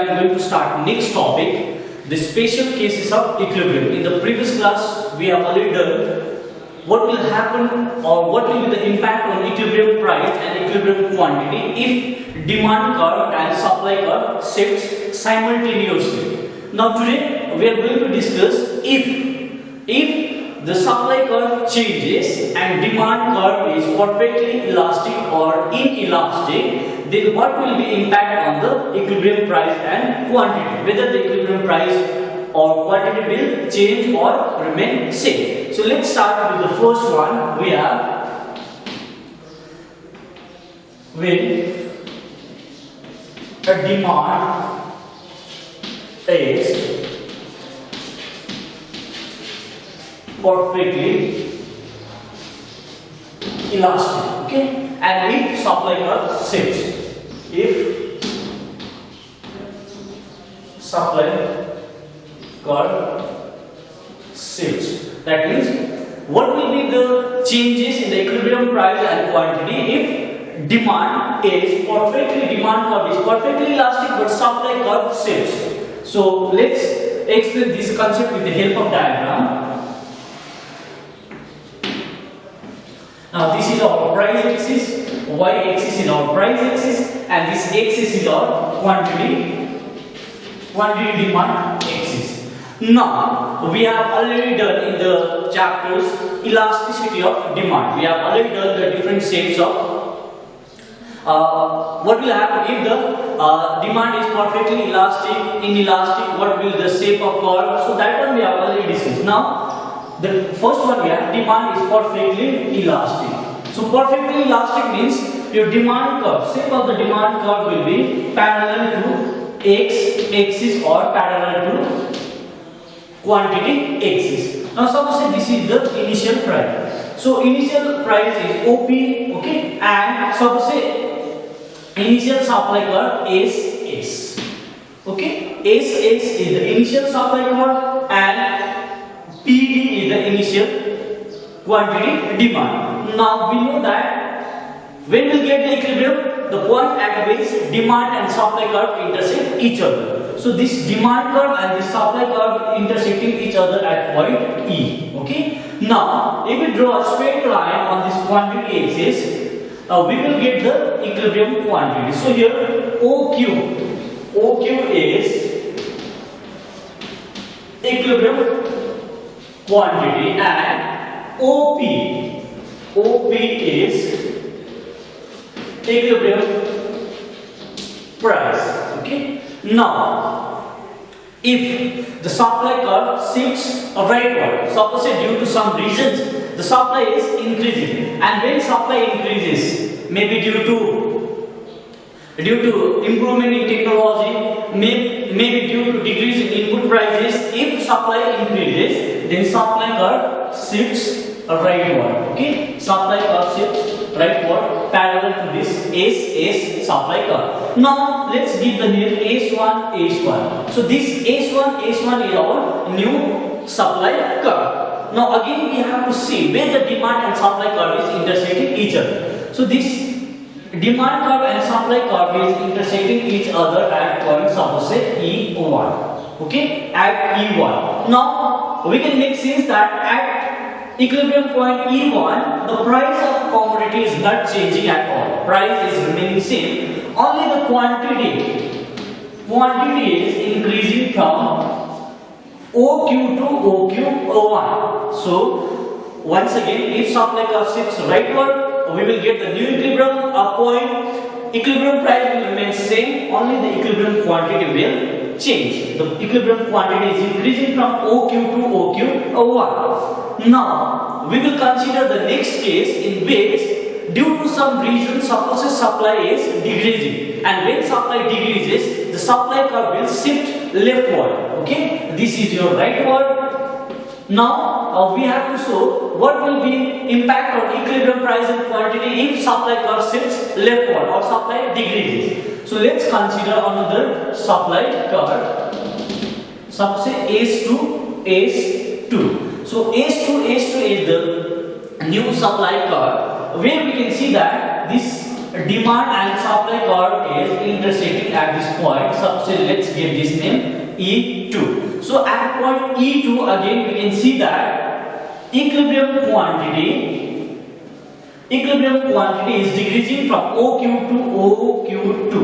are going to start next topic, the special cases of equilibrium. In the previous class, we have already done what will happen or what will be the impact on equilibrium price and equilibrium quantity if demand curve and supply curve shifts simultaneously. Now today we are going to discuss if the supply curve changes and demand curve is perfectly elastic or inelastic, then what will be impact on the equilibrium price and quantity, whether the equilibrium price or quantity will change or remain same. So let's start with the first one. We have when a demand is perfectly elastic, okay, and if supply curve shifts, if supply curve shifts, that means what will be the changes in the equilibrium price and quantity if demand curve is perfectly elastic but supply curve shifts. So let's explain this concept with the help of diagram. Now this is our price axis, y axis is our price axis, and this axis is our quantity demand axis. Now we have already done in the chapters elasticity of demand. We have already done the different shapes of what will happen if the demand is perfectly elastic, inelastic, what will the shape of curve. So that one we have already discussed. Now the first one we have demand is perfectly elastic. So perfectly elastic means your demand curve, shape of the demand curve will be parallel to x axis or parallel to quantity axis. Now suppose this is the initial price. So initial price is OP, okay, and suppose initial supply curve is S. Okay, SS is the initial supply curve and PD is the initial quantity demand. Now we know that when we get the equilibrium, the point at which demand and supply curve intersect each other. So this demand curve and this supply curve intersecting each other at point E. Okay. Now if we draw a straight line on this quantity axis, we will get the equilibrium quantity. So here OQ is equilibrium quantity and OP is equilibrium price. Okay. Now if the supply curve shifts rightward, suppose due to some reasons the supply is increasing, and when supply increases, maybe due to improvement in technology, maybe due to decrease in input prices, if supply increases, then supply curve shifts rightward. Okay, supply curve shifts rightward parallel to this SS supply curve. Now let's give the name S1. So this S1 is our new supply curve. Now again we have to see where the demand and supply curve is intersecting each other. So this demand curve and supply curve is intersecting each other at point, suppose E1. Okay, at E1. Now we can make sense that at equilibrium point E1, the price of commodity is not changing at all. Price is remaining same. Only the quantity is increasing from OQ to OQ1. So once again, if supply curve shifts rightward, we will get the new equilibrium point. Equilibrium price will remain same. Only the equilibrium quantity will change. The equilibrium quantity is increasing from OQ to OQ1. Now we will consider the next case in which due to some reason suppose supply is decreasing, and when supply decreases, the supply curve will shift leftward. Okay, this is your rightward. Now we have to show what will be impact on equilibrium price and quantity if supply curve shifts leftward or supply decreases. So let's consider another supply curve. Suppose S2. So S2 is the new supply curve, where we can see that this demand and supply curve is intersecting at this point. So let's give this name E2. So at point E2 again we can see that equilibrium quantity is decreasing from OQ to OQ2.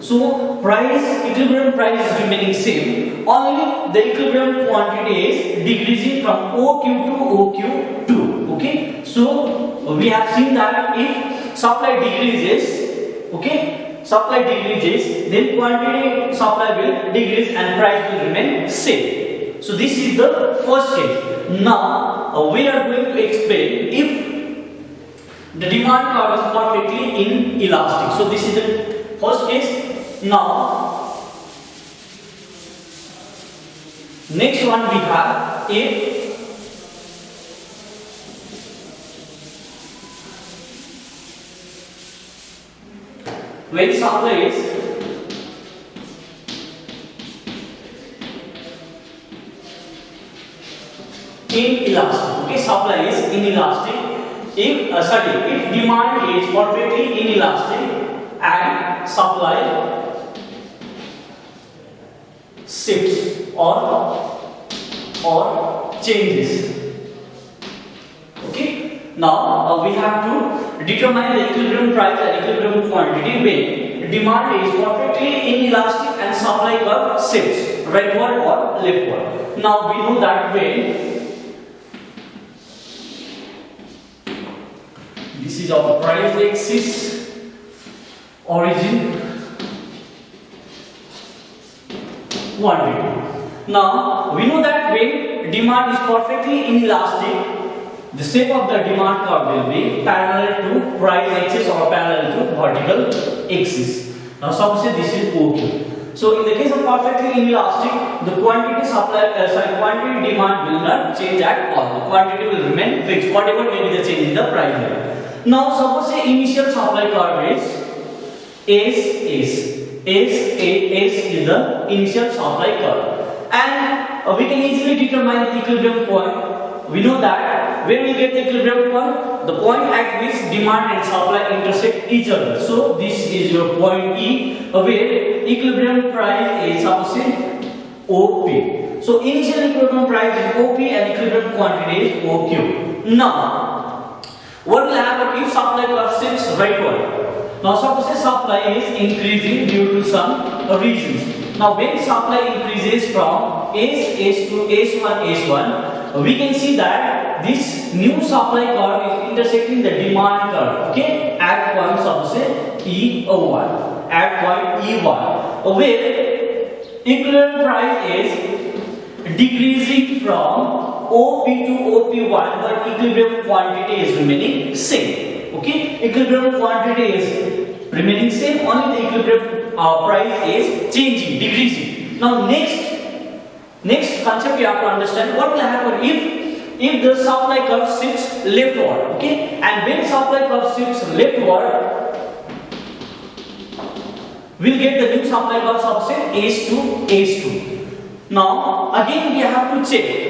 So equilibrium price is remaining same, only the equilibrium quantity is decreasing from OQ to OQ2. Okay, so we have seen that if supply decreases, then quantity supply will decrease and price will remain same. So this is the first case. Now we are going to explain if the demand curve is perfectly inelastic. So this is the first case. Now next one we have if when supply is inelastic. Okay, supply is inelastic. If demand is perfectly inelastic and supply shifts or changes. Okay, now we have to determine the equilibrium price and equilibrium quantity when demand is perfectly inelastic and supply curve shifts rightward or leftward. Now we know that when this is our price axis, origin, quantity. Now we know that when demand is perfectly inelastic, the shape of the demand curve will be parallel to price axis or parallel to vertical axis. Now suppose this is OQ. So in the case of perfectly inelastic, the quantity quantity demand will not change at all. The quantity will remain fixed, whatever may be the change in the price level. Now suppose initial supply curve is S is the initial supply curve, and we can easily determine the equilibrium point. We know that where we get the equilibrium point, the point at which demand and supply intersect each other. So this is your point E, where equilibrium price is suppose OP. So initial equilibrium price is OP and equilibrium quantity is OQ. Now what will happen if supply curve shifts rightward? Now suppose supply is increasing due to some reasons. Now when supply increases from S to S1, we can see that this new supply curve is intersecting the demand curve. Okay, at point suppose E1, at point E1, where equilibrium price is decreasing from OP to OP1, but equilibrium quantity is remaining same. Okay, equilibrium quantity is remaining same, only the equilibrium price is changing, decreasing. Now next concept you have to understand what will happen if the supply curve shifts leftward. Okay, and when supply curve shifts leftward, we'll get the new supply curve subset S2. Now again we have to check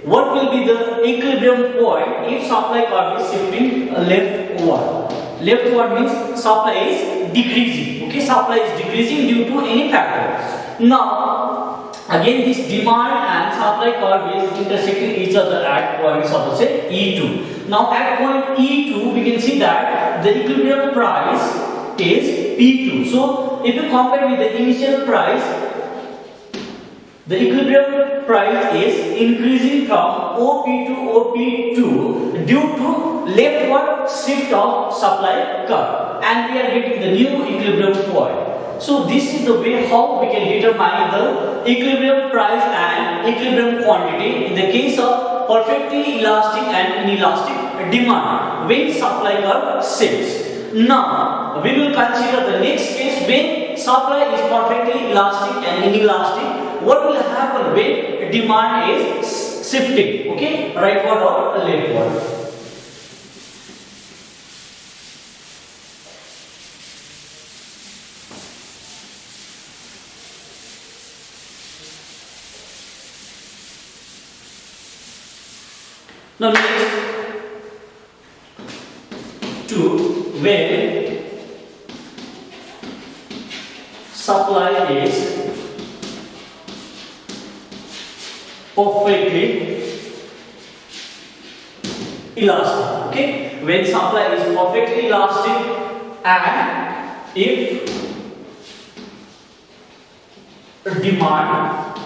what will be the equilibrium point if supply curve is shifting leftward. Leftward means supply is decreasing. Okay, supply is decreasing due to any factor. Now again this demand and supply curve is intersecting each other at point suppose E2. Now at point E2 we can see that the equilibrium price is P2. So if you compare with the initial price, the equilibrium price is increasing from OP to OP2 due to leftward shift of supply curve, and we are getting the new equilibrium point. So this is the way how we can determine the equilibrium price and equilibrium quantity in the case of perfectly elastic and inelastic demand when supply curve shifts. Now we will consider the next case when supply is perfectly elastic and inelastic. What will happen when demand is shifting? Okay, rightward or leftward? Now next, when supply is perfectly elastic. Okay, when supply is perfectly elastic and if demand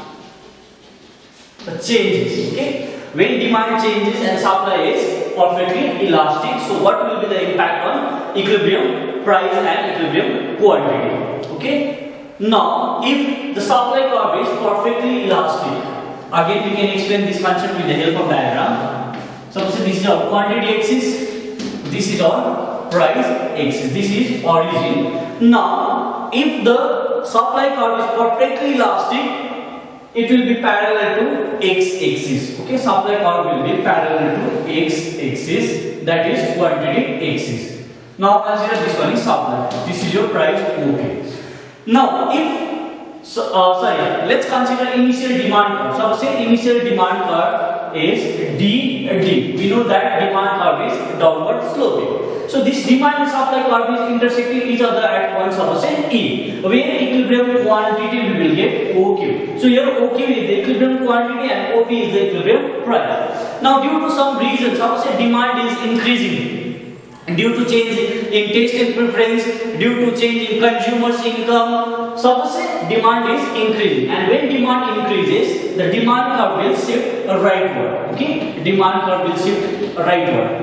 changes. Okay, when demand changes and supply is perfectly elastic, so what will be the impact on equilibrium price and equilibrium quantity? Okay, now if the supply curve is perfectly elastic, again we can explain this concept with the help of diagram. Suppose this is our quantity axis, this is our price axis, this is origin. Now if the supply curve is perfectly elastic, it will be parallel to x-axis. Okay, supply curve will be parallel to x-axis, that is quantity axis. Now consider this one is supply. This is your price. Okay. Now if let's consider initial demand curve. So say initial demand curve is D. We know that demand curve is downward sloping. So this demand and supply curve is intersecting each other at points of say E, where equilibrium quantity we will get OQ. So here OQ is the equilibrium quantity and OP is the equilibrium price. Now due to some reasons, say demand is increasing, due to change in taste and preference, due to change in consumers' income, suppose demand is increasing, and when demand increases, the demand curve will shift rightward. Okay, demand curve will shift rightward.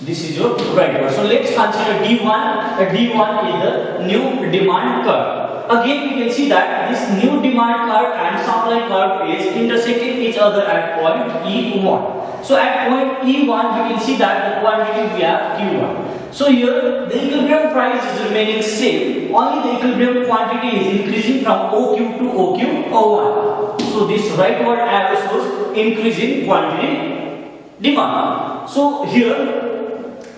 This is your rightward. So let's consider D1. D1 is the new demand curve. Again, we can see that this new demand curve and supply curve is intersecting each other at point E1. So at point E1, we can see that the quantity we have Q1. So here the equilibrium price is remaining same. Only the equilibrium quantity is increasing from OQ to OQ01. So this rightward arrow shows increasing quantity demand. So here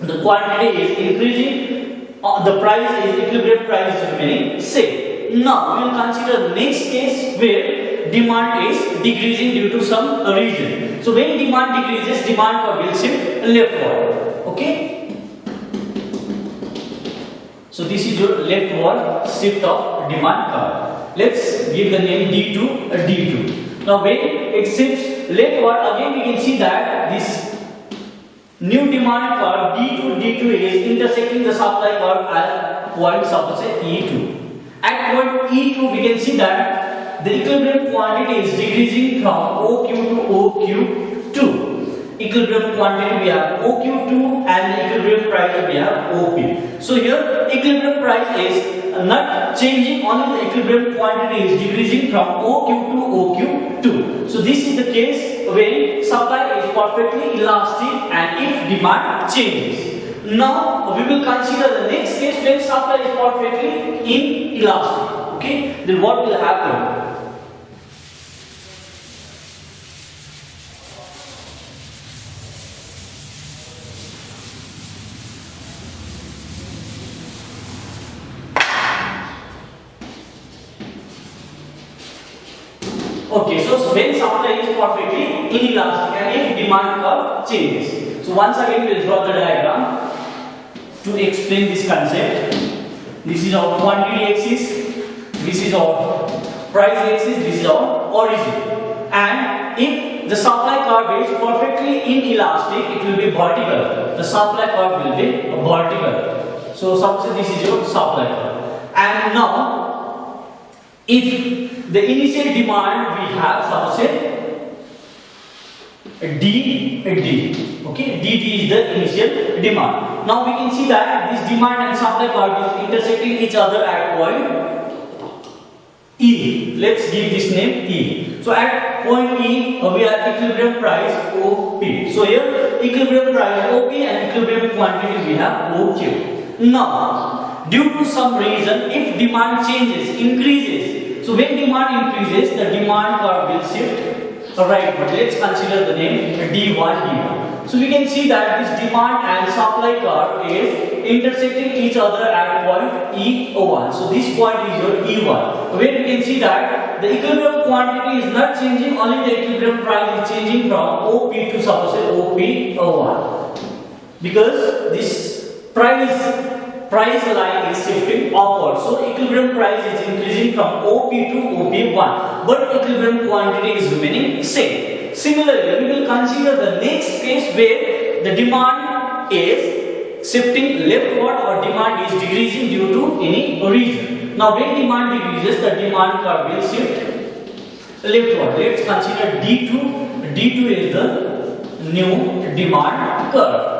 the quantity is increasing, the price is equilibrium price is remaining same. Now we will consider the next case where demand is decreasing due to some reason. So when demand decreases, demand curve will shift leftward. Okay. So this is your leftward shift of demand curve. Let's give the name D2. D2. Now when it shifts leftward, again we can see that this new demand curve D2 is intersecting the supply curve at point suppose E2. At point E2 we can see that the equilibrium quantity is decreasing from OQ to OQ2. Equilibrium quantity we have OQ2 and the equilibrium price we have OP. So here equilibrium price is not changing, only the equilibrium quantity is decreasing from OQ to OQ2. So this is the case when supply is perfectly elastic and if demand changes. Now we will consider the next case when supply is perfectly inelastic. Okay, then what will happen? Okay, so when supply is perfectly inelastic and if demand curve changes. So once again we will draw the diagram to explain this concept. This is our quantity axis, this is our price axis, this is our origin. And if the supply curve is perfectly inelastic, it will be vertical. The supply curve will be vertical. So suppose this is your supply curve. And now if the initial demand we have, suppose D. Okay, DD is the initial demand. Now we can see that this demand and supply curve is intersecting each other at point E. Let's give this name E. So at point E, we have equilibrium price OP. So here equilibrium price OP and equilibrium quantity we have OQ. Now, due to some reason, if demand changes, increases. So when demand increases, the demand curve will shift rightward. Let's consider the name D1. So we can see that this demand and supply curve is intersecting each other at point E01. So this point is your E1, where we can see that the equilibrium quantity is not changing, only the equilibrium price is changing from OP to suppose OP01. Because this price price line is shifting upward. So equilibrium price is increasing from OP to OP1, but equilibrium quantity is remaining same. Similarly, we will consider the next case where the demand is shifting leftward or demand is decreasing due to any reason. Now, when demand decreases, the demand curve will shift leftward. Let's consider D2. D2 is the new demand curve.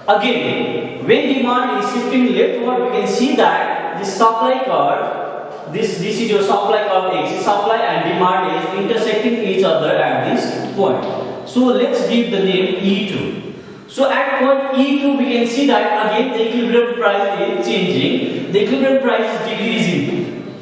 Again, when demand is shifting leftward, we can see that the supply curve, this is your supply curve X. Supply and demand is intersecting each other at this point. So let's give the name E2. So at point E2, we can see that again the equilibrium price is changing. The equilibrium price is decreasing.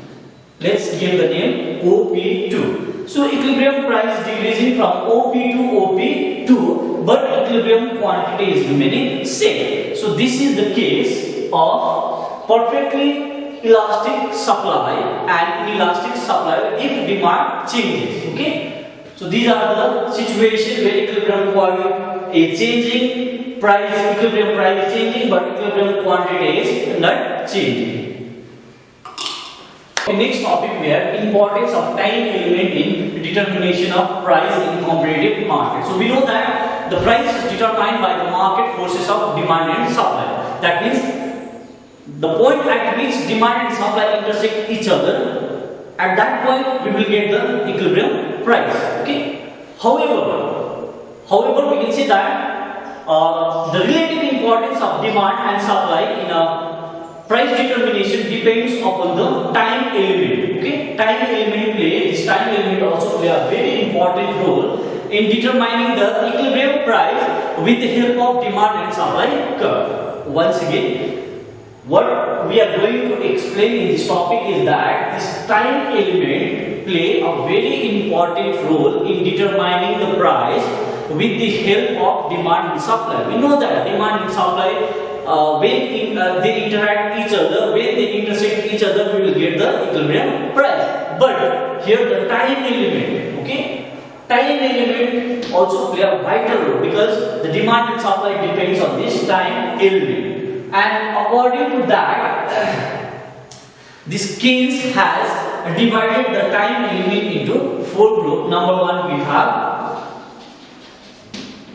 Let's give the name OP2. So equilibrium price is decreasing from OP to OP2, but equilibrium quantity is remaining same. So this is the case of perfectly elastic supply and inelastic supply if demand changes. Okay. So these are the situations where equilibrium quantity is changing, equilibrium price is changing, but equilibrium quantity is not changing. The next topic we have importance of time element in determination of price in competitive market. So we know that the price is determined by the market forces of demand and supply. That means the point at which demand and supply intersect each other, at that point we will get the equilibrium price. Okay. However, we can see that the relative importance of demand and supply in a price determination depends upon the time element. Okay, time element this time element also play a very important role in determining the equilibrium price with the help of demand and supply curve. Once again, what we are going to explain in this topic is that this time element play a very important role in determining the price with the help of demand and supply. We know that demand and supply when they interact each other, when they intersect each other, we will get the equilibrium price. But here the time element, okay, time element also play a vital role because the demand and supply depends on this time element. And according to that, this Keynes has divided the time element into 4 groups. Number 1 we have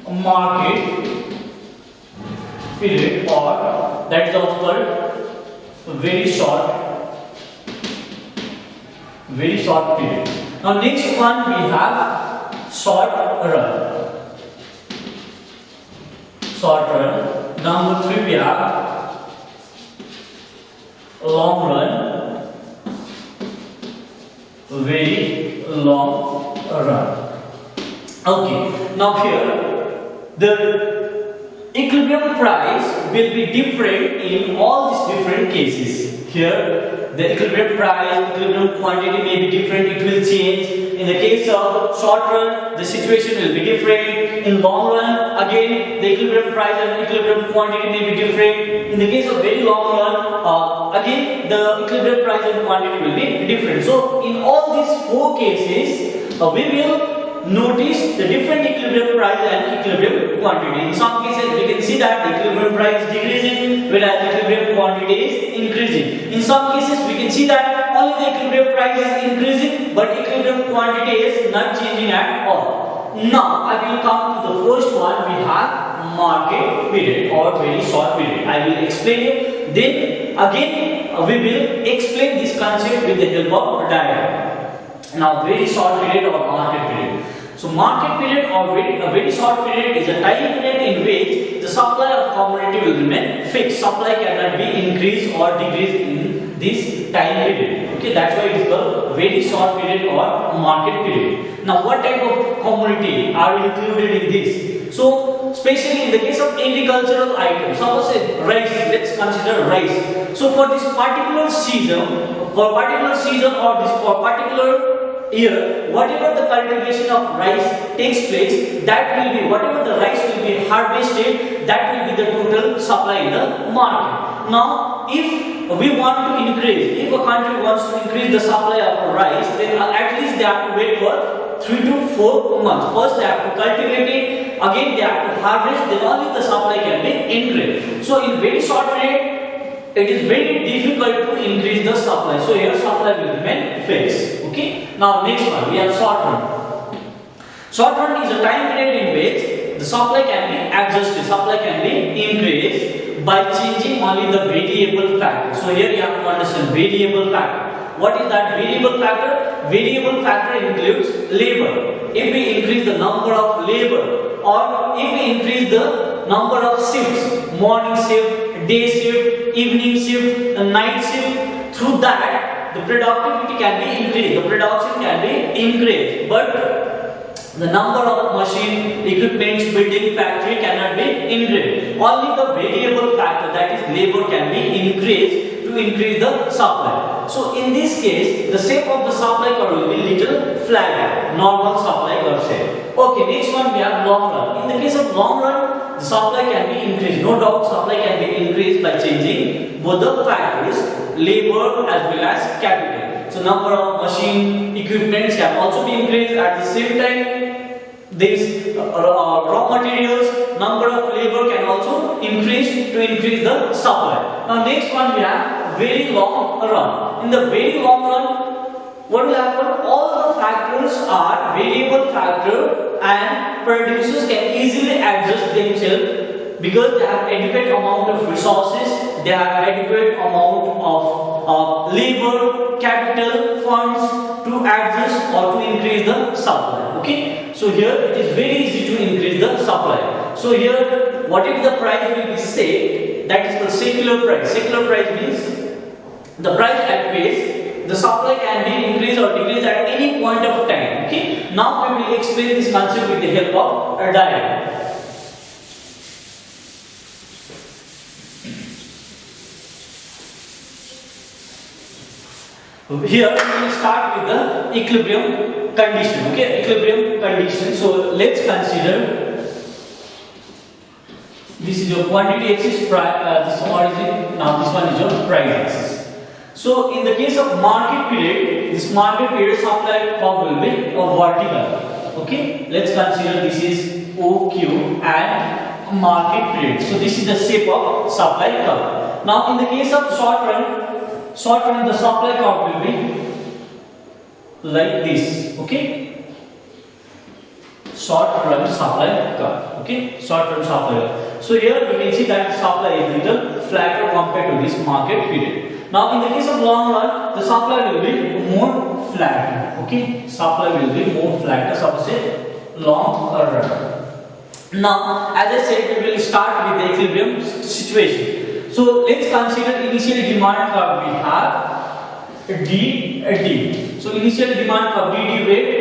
market period, or that is also called very short period. Now next one we have short run. Number 3 we have long run, very long run. Okay, now here the equilibrium price will be different in all these different cases. Here the equilibrium price, equilibrium quantity may be different, it will change. In the case of short run, the situation will be different. In long run, again the equilibrium price and equilibrium quantity may be different. In the case of very long run, again the equilibrium price and quantity will be different. So in all these 4 cases, we will notice the different equilibrium price and equilibrium quantity. In some cases we can see that the equilibrium price is decreasing whereas the equilibrium quantity is increasing. In some cases we can see that only the equilibrium price is increasing but equilibrium quantity is not changing at all. Now I will come to the first one. We have market period or very short period. I will explain it. Then again we will explain this concept with the help of diagram. Now very short period or market period. So market period or a very short period is a time period in which the supply of commodity will remain fixed. Supply cannot be increased or decreased in this time period. Okay, that's why it is called very short period or market period. Now what type of commodity are included in this? So especially in the case of agricultural items, suppose say rice, let's consider rice. So for this particular season, or this for particular year, whatever the cultivation of rice takes place, that will be, whatever the rice will be harvested, that will be the total supply in the market. Now, if we want to increase, if a country wants to increase the supply of rice, then at least they have to wait for 3 to 4 months. First they have to cultivate it, again they have to harvest, then only the supply can be increased. So in very short period, it is very difficult to increase the supply. So here supply will remain fixed. Okay. Now next one we have short run. Short run is a time period in which the supply can be adjusted, supply can be increased by changing only the variable factor. So here you have to understand variable factor. What is that variable factor? Variable factor includes labor. If we increase the number of labor, or if we increase the number of shifts, morning shift, day shift, evening shift, night shift, through that the productivity can be increased, the production can be increased, but the number of machine, equipments, building, factory cannot be increased. Only the variable factor, that is labor, can be increased to increase the supply. So in this case, the shape of the supply curve will be little flatter, normal supply curve shape. Okay, next one we have long run. In the case of long run, the supply can be increased. No doubt, supply can be increased by changing both the factors, labor as well as capital. So number of machine, equipments can also be increased. At the same time, these raw materials, number of labor can also increase to increase the supply. Now next one we have very long run. In the very long run, what will happen? All the factors are variable factor and producers can easily adjust themselves because they have adequate amount of resources, they have adequate amount of labor, capital, funds to adjust or to increase the supply. Okay, so here it is very easy to increase the supply. So here, what if the price will be set? That is the secular price. Secular price means the price at which the supply can be increased or decreased at any point of time. Okay, now we will explain this concept with the help of a diagram. Here we will start with the equilibrium condition. Okay, equilibrium condition. So let's consider this is your quantity axis, this one is now this one is your price axis. So in the case of market period, this market period supply curve will be vertical. Okay, let's consider this is OQ and market period. So this is the shape of supply curve. Now in the case of short run the supply curve will be like this. Okay, short run supply curve. Okay, short run supply curve. So here we can see that supply is little flatter compared to this market period. Now in the case of long run, the supply will be more flatter. Okay, supply will be more flatter. Suppose long run. Now as I said, we will start with the equilibrium situation. So let's consider initial demand curve. We have D. So initial demand curve D where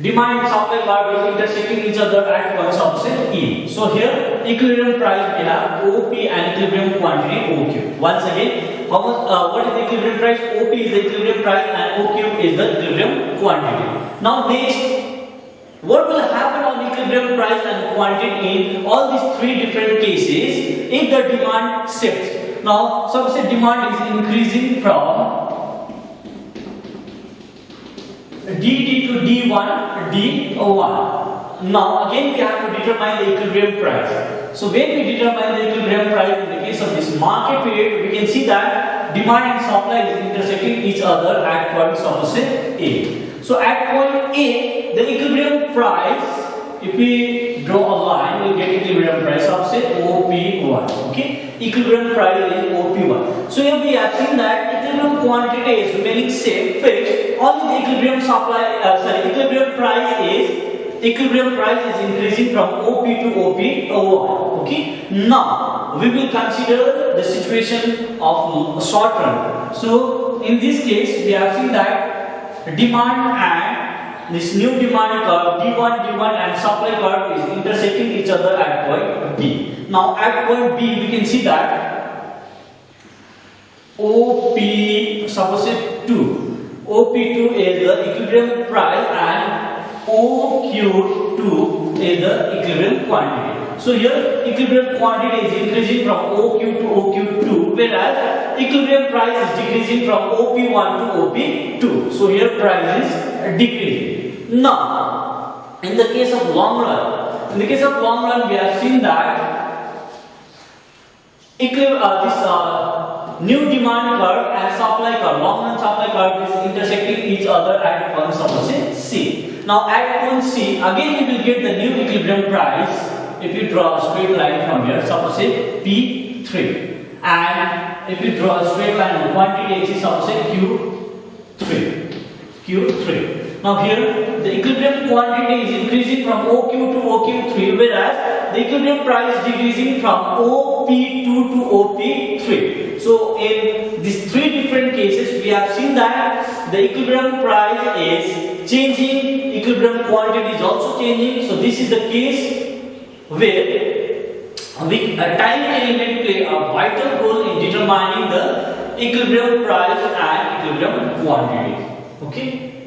demand and supply curve is intersecting each other at one subset E. So here equilibrium price we have OP and equilibrium quantity OQ. Once again, what is the equilibrium price? OP is the equilibrium price and OQ is the equilibrium quantity. Now next, what will happen on equilibrium price and quantity in all these three different cases if the demand shifts? Now suppose demand is increasing from DD to D1, D1. Now again we have to determine the equilibrium price. So when we determine the equilibrium price in the case of this market period, we can see that demand and supply is intersecting each other at point suppose A. So at point A, the equilibrium price, if we draw a line, we will get equilibrium price of say OP1. Okay, equilibrium price is OP1. So here we have seen that equilibrium quantity is remaining same, fixed. Only the equilibrium equilibrium price is increasing from OP to OP1. Okay. Now we will consider the situation of short run. So in this case, we have seen that demand and this new demand curve D1 and supply curve is intersecting each other at point B. Now at point B we can see that OP suppose 2. OP2 is the equilibrium price and OQ2 is the equilibrium quantity. So here equilibrium quantity is increasing from OQ to OQ2, whereas equilibrium price is decreasing from OP1 to OP2. So here price is decreasing. Now in the case of long run, we have seen that new demand curve and supply curve, long run supply curve is intersecting each other at point suppose C. Now at point C, again we will get the new equilibrium price if you draw a straight line from here, suppose P3, and if you draw a straight line on quantity X is suppose Q3. Now here the equilibrium quantity is increasing from OQ to OQ3, whereas the equilibrium price is decreasing from OP2 to OP3. So in these three different cases, we have seen that the equilibrium price is changing, equilibrium quantity is also changing. So this is the case where a time element play a vital role in determining the equilibrium price and equilibrium quantity. Okay.